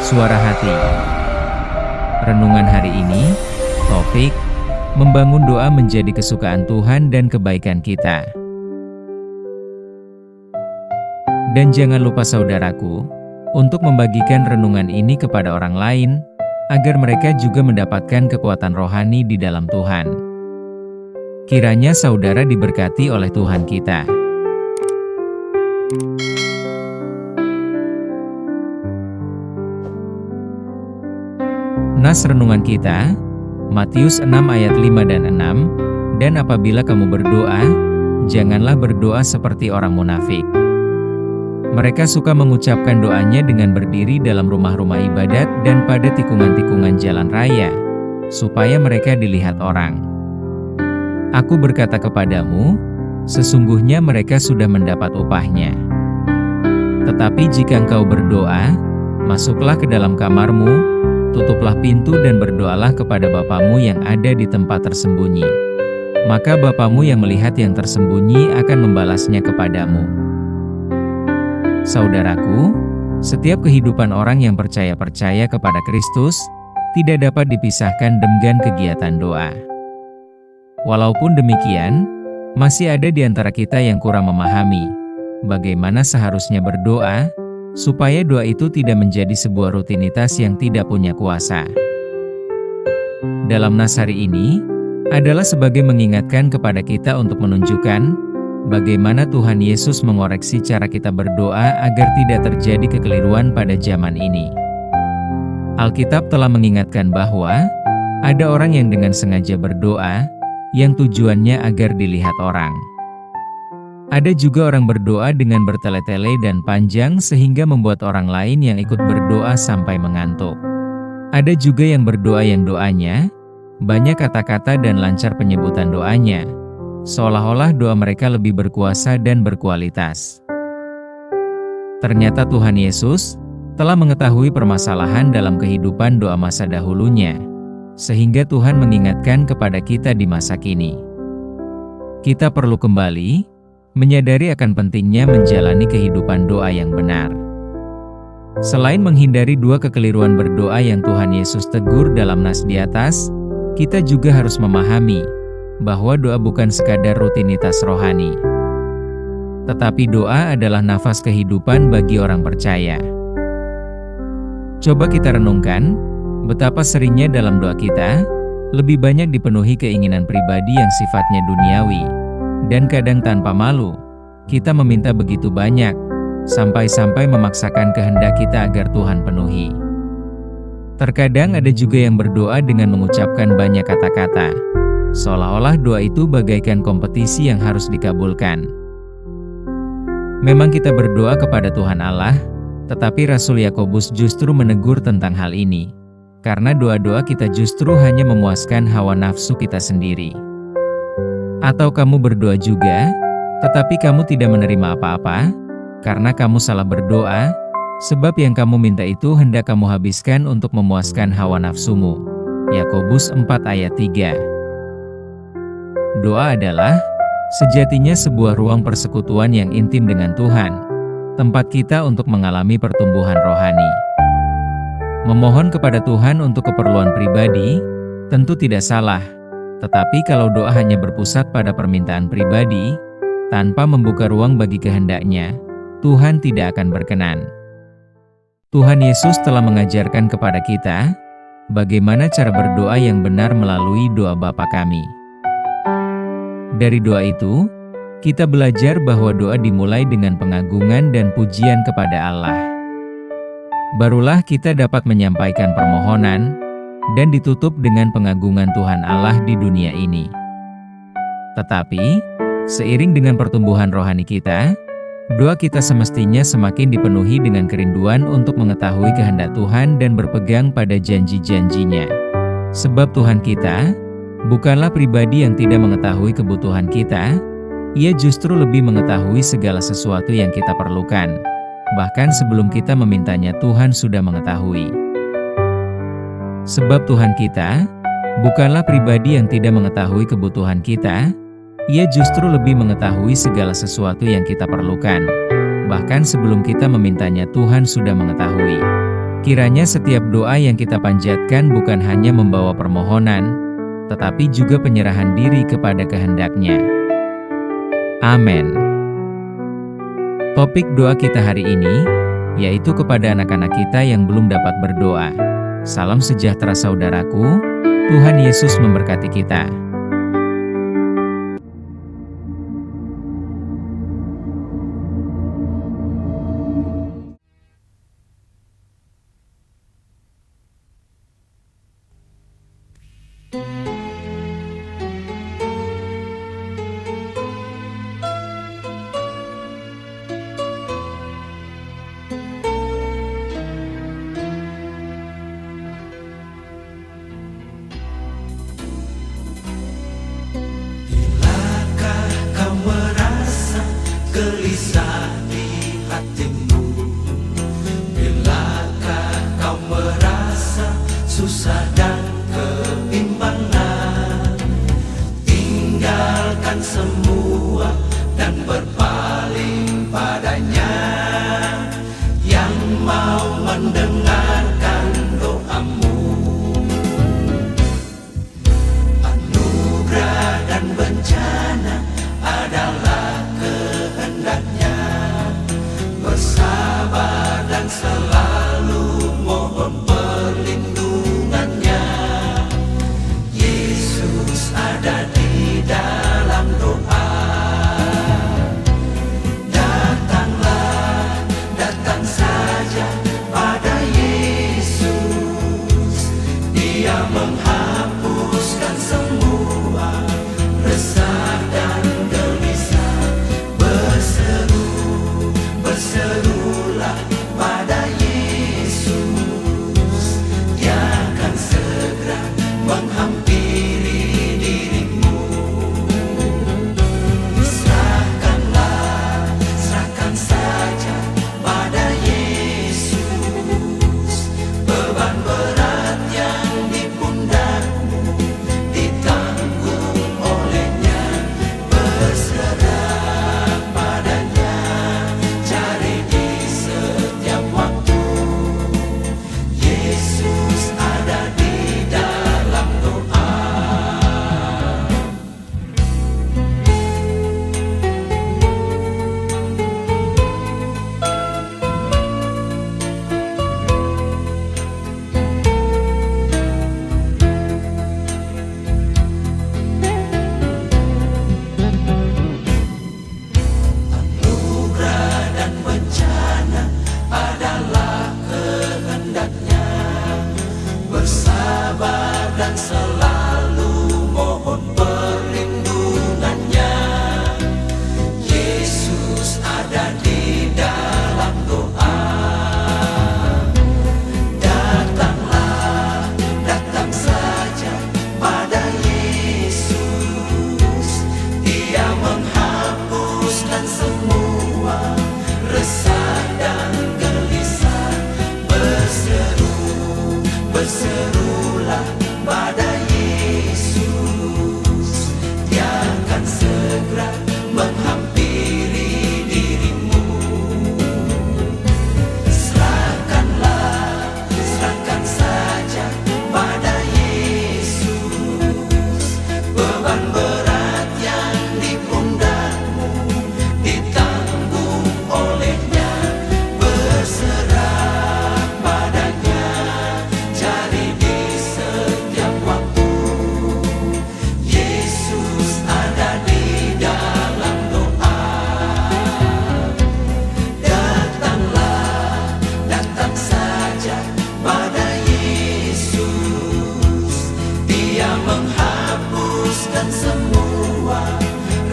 Suara hati. Renungan hari ini, topik, membangun doa menjadi kesukaan Tuhan dan kebaikan kita. Dan jangan lupa saudaraku, untuk membagikan renungan ini kepada orang lain, agar mereka juga mendapatkan kekuatan rohani di dalam Tuhan. Kiranya saudara diberkati oleh Tuhan kita. Nas renungan kita, Matius 6 ayat 5 dan 6, dan apabila kamu berdoa, janganlah berdoa seperti orang munafik. Mereka suka mengucapkan doanya dengan berdiri dalam rumah-rumah ibadat dan pada tikungan-tikungan jalan raya, supaya mereka dilihat orang. Aku berkata kepadamu, sesungguhnya mereka sudah mendapat upahnya. Tetapi jika engkau berdoa, masuklah ke dalam kamarmu, tutuplah pintu dan berdoalah kepada Bapamu yang ada di tempat tersembunyi. Maka Bapamu yang melihat yang tersembunyi akan membalasnya kepadamu. Saudaraku, setiap kehidupan orang yang percaya kepada Kristus, tidak dapat dipisahkan dengan kegiatan doa. Walaupun demikian, masih ada di antara kita yang kurang memahami bagaimana seharusnya berdoa, supaya doa itu tidak menjadi sebuah rutinitas yang tidak punya kuasa. Dalam nas hari ini, adalah sebagai mengingatkan kepada kita untuk menunjukkan bagaimana Tuhan Yesus mengoreksi cara kita berdoa agar tidak terjadi kekeliruan pada zaman ini. Alkitab telah mengingatkan bahwa ada orang yang dengan sengaja berdoa, yang tujuannya agar dilihat orang. Ada juga orang berdoa dengan bertele-tele dan panjang sehingga membuat orang lain yang ikut berdoa sampai mengantuk. Ada juga yang berdoa yang doanya banyak kata-kata dan lancar penyebutan doanya, seolah-olah doa mereka lebih berkuasa dan berkualitas. Ternyata Tuhan Yesus telah mengetahui permasalahan dalam kehidupan doa masa dahulunya, sehingga Tuhan mengingatkan kepada kita di masa kini. Kita perlu kembali menyadari akan pentingnya menjalani kehidupan doa yang benar. Selain menghindari dua kekeliruan berdoa yang Tuhan Yesus tegur dalam nas di atas, kita juga harus memahami bahwa doa bukan sekadar rutinitas rohani. Tetapi doa adalah nafas kehidupan bagi orang percaya. Coba kita renungkan, betapa seringnya dalam doa kita, lebih banyak dipenuhi keinginan pribadi yang sifatnya duniawi. Dan kadang tanpa malu, kita meminta begitu banyak, sampai-sampai memaksakan kehendak kita agar Tuhan penuhi. Terkadang ada juga yang berdoa dengan mengucapkan banyak kata-kata, seolah-olah doa itu bagaikan kompetisi yang harus dikabulkan. Memang kita berdoa kepada Tuhan Allah, tetapi Rasul Yakobus justru menegur tentang hal ini, karena doa-doa kita justru hanya memuaskan hawa nafsu kita sendiri. Atau kamu berdoa juga, tetapi kamu tidak menerima apa-apa, karena kamu salah berdoa, sebab yang kamu minta itu hendak kamu habiskan untuk memuaskan hawa nafsumu. Yakobus 4 ayat 3. Doa adalah sejatinya sebuah ruang persekutuan yang intim dengan Tuhan, tempat kita untuk mengalami pertumbuhan rohani. Memohon kepada Tuhan untuk keperluan pribadi, tentu tidak salah. Tetapi kalau doa hanya berpusat pada permintaan pribadi, tanpa membuka ruang bagi kehendaknya, Tuhan tidak akan berkenan. Tuhan Yesus telah mengajarkan kepada kita, bagaimana cara berdoa yang benar melalui doa Bapa kami. Dari doa itu, kita belajar bahwa doa dimulai dengan pengagungan dan pujian kepada Allah. Barulah kita dapat menyampaikan permohonan, dan ditutup dengan pengagungan Tuhan Allah di dunia ini. Tetapi, seiring dengan pertumbuhan rohani kita, doa kita semestinya semakin dipenuhi dengan kerinduan untuk mengetahui kehendak Tuhan dan berpegang pada janji-janjinya. Sebab Tuhan kita bukanlah pribadi yang tidak mengetahui kebutuhan kita, Ia justru lebih mengetahui segala sesuatu yang kita perlukan. Bahkan sebelum kita memintanya, Tuhan sudah mengetahui. Sebab Tuhan kita bukanlah pribadi yang tidak mengetahui kebutuhan kita, Ia justru lebih mengetahui segala sesuatu yang kita perlukan. Bahkan sebelum kita memintanya, Tuhan sudah mengetahui. Kiranya setiap doa yang kita panjatkan bukan hanya membawa permohonan, tetapi juga penyerahan diri kepada kehendak-Nya. Amin. Topik doa kita hari ini, yaitu kepada anak-anak kita yang belum dapat berdoa. Salam sejahtera saudaraku, Tuhan Yesus memberkati kita. Gelisah di hatimu, bilakah kau merasa susah dan kebimbangan? Tinggalkan semua dan berpaling padanya, yang mau mendengarkan doamu. Anugerah dan bencana adalah kehendaknya, bersabar dan selalu mohon perlindungannya. Yesus ada di dalam doa. Datanglah, datang saja pada Yesus. Dia menghapuskan semua resah dan gelisah. Berserulah pada Yesus, Dia akan segera menghampiri dirimu. Serahkan saja pada Yesus, beban berat yang di pundakmu ditanggung olehnya. Berserah padanya, cari di setiap waktu. Yesus ada di dalam doa. Anugerah dan bencana adalah kehendaknya, bersabar dan selalu mohon perlindungannya. Yesus ada di dalam doa. Datanglah, datang saja pada Yesus. Dia menghapuskan semua resah dan gelisah. Berserulah pada Yesus. Dia akan segera menghampiri dirimu. Serahkan saja pada Yesus, beban berat yang di pundakmu ditanggung olehnya. Berserah padanya, cari di setiap waktu. Yesus ada di dalam doa. Datanglah, datang saja pada Yesus. Dia menghapuskan semua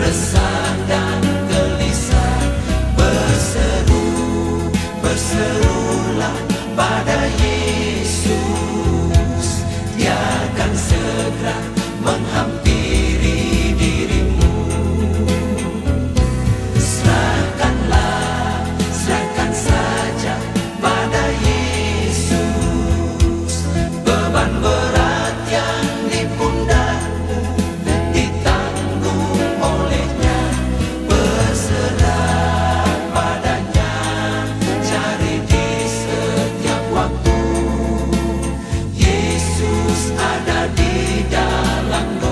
resah dan gelisah. Berserulah pada Yesus. Dia akan segera menghampiri dirimu. Serahkan saja pada Yesus, beban berat yang di pundakmu ditanggung olehnya. Berserah padanya, cari di setiap waktu. ada di dalam doa.